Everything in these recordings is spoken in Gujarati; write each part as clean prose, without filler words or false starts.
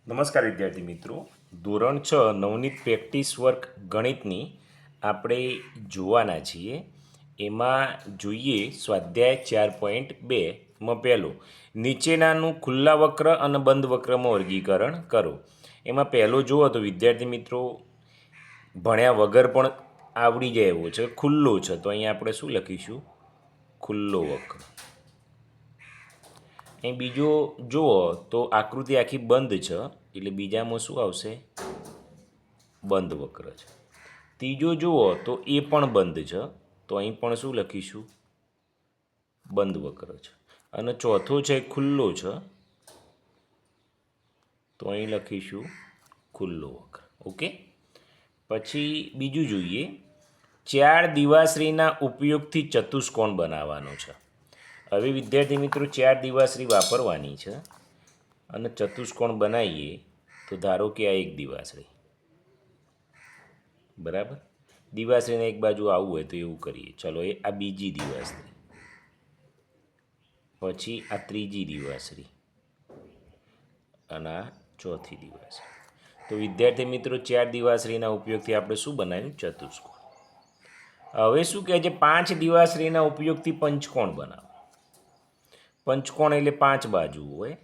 નમસ્કાર વિદ્યાર્થી મિત્રો, ધોરણ 6 નવનીત પ્રેક્ટિસ વર્ક ગણિતની આપણે જોવાના છીએ. એમાં જોઈએ સ્વાધ્યાય 4.2માં પહેલું નીચેનાનું ખુલ્લા વક્ર અને બંધ વક્રમાં વર્ગીકરણ કરો. એમાં પહેલો જુઓ તો વિદ્યાર્થી મિત્રો ભણ્યા વગર પણ આવડી જાય એવો છે, ખુલ્લો છે, તો અહીંયા આપણે શું લખીશું? ખુલ્લો વક્ર. અહીં બીજો જુઓ તો આકૃતિ આખી બંધ છે, એટલે બીજામાં શું આવશે? બંધ વક્ર છે. ત્રીજો જુઓ તો એ પણ બંધ છે, તો અહીં પણ શું લખીશું? બંધ વક્ર છે. અને ચોથો છે ખુલ્લો છે, તો અહીં લખીશું ખુલ્લો વક્ર. ઓકે. પછી બીજું જોઈએ, 4 દિવાશ્રીના ઉપયોગથી ચતુષ્કોણ બનાવવાનો છે. હવે વિદ્યાર્થી મિત્રો 4 દિવાશ્રી વાપરવાની છે અને ચતુષ્કોણ બનાવીએ તો ધારો કે આ એક દિવાશ્રી, બરાબર. દિવાશ્રીને એક બાજુ આવવું હોય તો એવું કરીએ. ચલો, એ આ બીજી દિવાશ્રી, પછી આ ત્રીજી દિવાશ્રી અને આ ચોથી દિવાશ્રી. તો વિદ્યાર્થી મિત્રો 4 દિવાશ્રીના ઉપયોગથી આપણે શું બનાવ્યું? ચતુષ્કોણ. હવે શું કહે છે? 5 દિવાશ્રીના ઉપયોગથી પંચકોણ બનાવો. પંચકોણ એટલે 5 બાજુ હોય,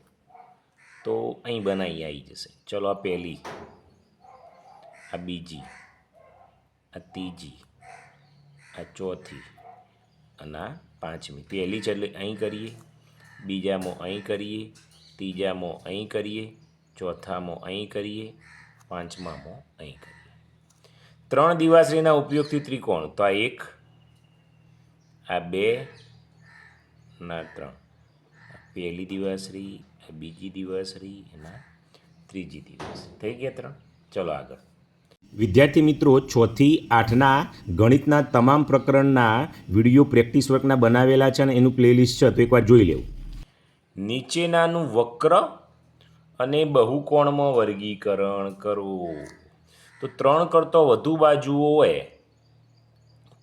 તો અહીં બનાવી આવી જશે. ચલો, આ પહેલી, આ બીજી, આ ત્રીજી, આ ચોથી અને આ પાંચમી. પહેલી છે એટલે અહીં કરીએ, બીજામાં અહીં કરીએ, ત્રીજામાં અહીં કરીએ, ચોથામાં અહીં કરીએ, પાંચમામાં અહીં કરીએ. 3 દિવાશ્રીના ઉપયોગથી ત્રિકોણ, તો આ 1, આ 2 અને આ 3. પહેલી દિવાશ્રી, બીજી દિવાશ્રી અને ત્રીજી દિવાશ્રી. થઈ ગયા 3. ચલો આગળ. વિદ્યાર્થી મિત્રો, 6 થી 8ના ગણિતના તમામ પ્રકરણના વિડીયો પ્રેક્ટિસ વર્કના બનાવેલા છે અને એનું પ્લેલિસ્ટ છે, તો એકવાર જોઈ લેવું. નીચેનાનું વક્ર અને બહુકોણમાં વર્ગીકરણ કરવું. તો 3 કરતાં વધુ બાજુઓ હોય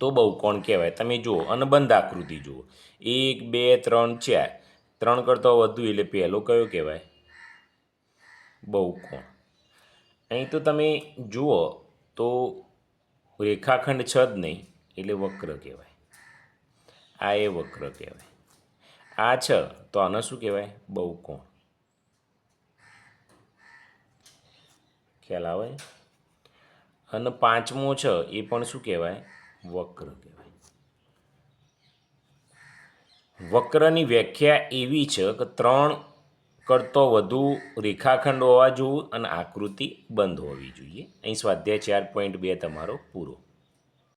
તો બહુકોણ કહેવાય. તમે જુઓ અને બંધ આકૃતિ જુઓ, 1 2 3 4. 3 કરતાં વધુ એટલે પહેલો કયો કહેવાય? બહુકોણ. અહીં તો તમે જુઓ તો રેખાખંડ છે જ નહીં, એટલે વક્ર કહેવાય. આ એ વક્ર કહેવાય. આ છે તો આને શું કહેવાય? બહુકોણ. ખ્યાલ આવે? અને પાંચમો છે એ પણ શું કહેવાય? વક્ર કહેવાય. વક્રની વ્યાખ્યા એવી છે કે 3 કરતો વધુ રેખાખંડ હોવા જોઈએ અને આકૃતિ બંધ હોવી જોઈએ. અહીં સ્વાધ્યાય 4.2 તમારો પૂરો.